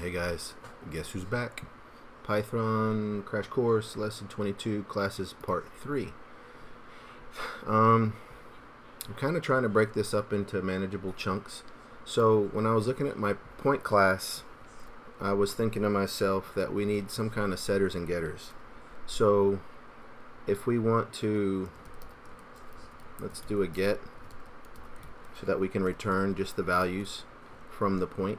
Hey guys, guess who's back? Python Crash Course, Lesson 22, Classes Part 3. I'm kind of trying to break this up into manageable chunks. So when I was looking at my point class, I was thinking to myself that we need some kind of setters and getters. So if we want to, let's do a get so that we can return just the values from the point.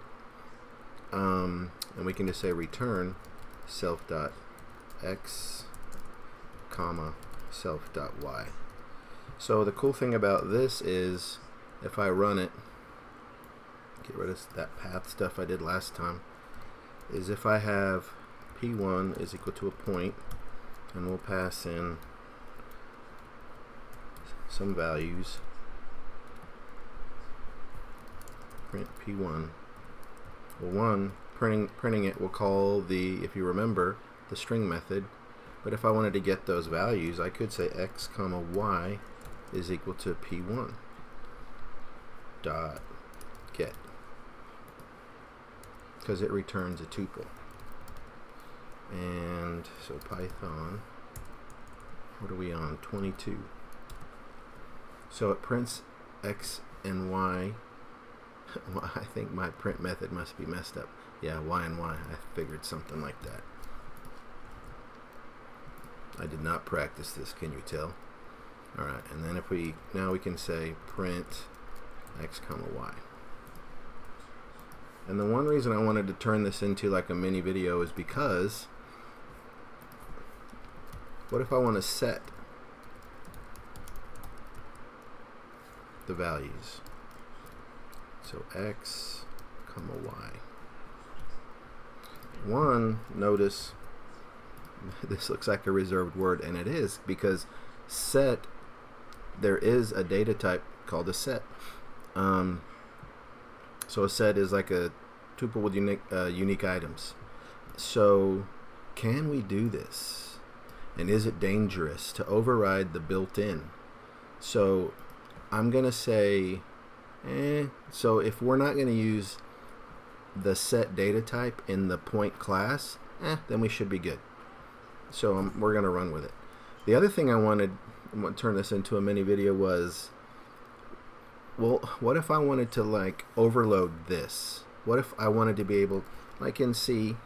And we can just say return self.x comma self.y. So the cool thing about this is if I run it, get rid of that path stuff I did last time, is if I have p1 is equal to a point, and we'll pass in some values, print p1. Well, one, printing it will call the, if you remember, the string method. But if I wanted to get those values, I could say x comma y is equal to p1 dot get, because it returns a tuple. And so Python, what are we on? 22. So it prints x and y. Well, I think my print method must be messed up. Yeah, y and y. I figured something like that. I did not practice this, can you tell? Alright, and then if we, now we can say print x comma y. And the one reason I wanted to turn this into like a mini video is because what if I want to set the values? So x comma y. One, notice this looks like a reserved word, and it is, because set, there is a data type called a set. So a set is like a tuple with unique items. So can we do this? And is it dangerous to override the built-in? So I'm going to say, so if we're not going to use the set data type in the point class, then we should be good. So we're going to run with it. The other thing I want to turn this into a mini video was, well, what if I wanted to like overload this? What if I wanted to be able, like in C++,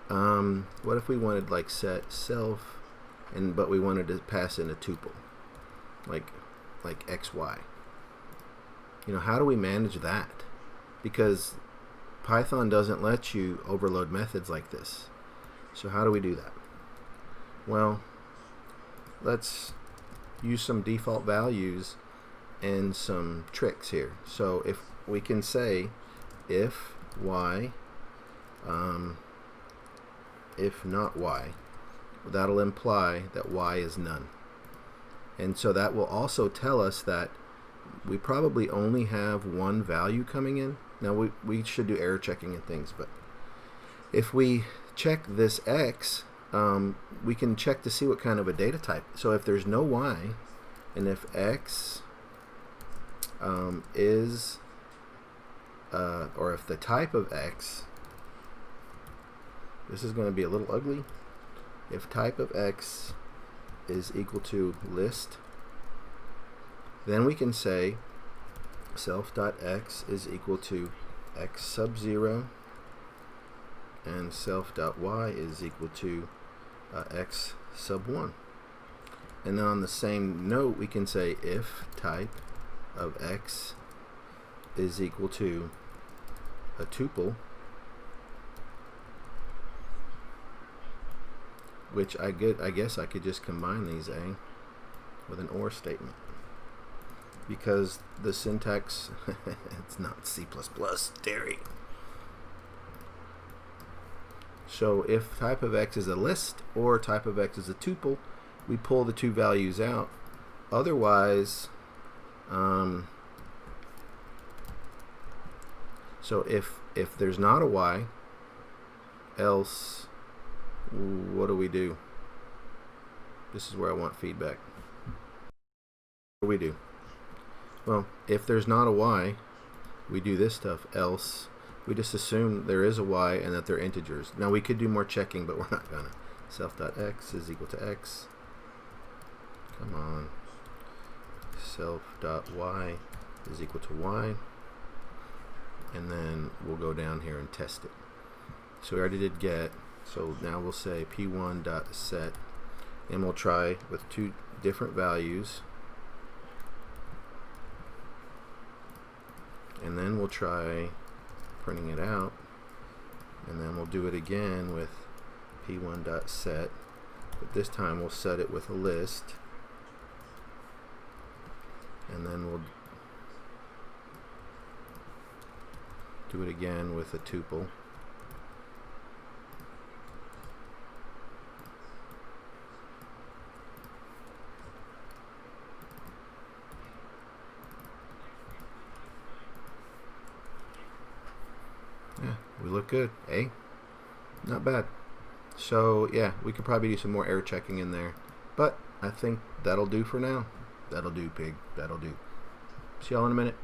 what if we wanted like set self, but we wanted to pass in a tuple, like xy. You know, how do we manage that? Because Python doesn't let you overload methods like this. So how do we do that? Well, let's use some default values and some tricks here. So if we can say if y, if not y, that'll imply that y is none. And so that will also tell us that we probably only have one value coming in. Now we should do error checking and things, but if we check this x, we can check to see what kind of a data type. So if there's no y, and if x is, or if the type of x, this is going to be a little ugly, if type of x is equal to list, then we can say self.x is equal to x sub 0, and self.y is equal to x sub 1. And then on the same note, we can say if type of x is equal to a tuple, which I guess I could just combine these with an OR statement, because the syntax it's not C++, dairy. So if type of x is a list or type of x is a tuple, we pull the two values out. Otherwise, so if there's not a y, else what do we do? This is where I want feedback. What do we do? Well, if there's not a y, we do this stuff, else we just assume there is a y and that they're integers. Now we could do more checking, but we're not gonna. Self.x is equal to x. Come on. Self.y is equal to y. And then we'll go down here and test it. So we already did get. So now we'll say p1.set, and we'll try with two different values. And then we'll try printing it out, and then we'll do it again with p1.set, but this time we'll set it with a list, and then we'll do it again with a tuple. Yeah, we look good, eh? Not bad. So yeah, we could probably do some more error checking in there, but I think that'll do for now. That'll do, pig. That'll do. See y'all in a minute.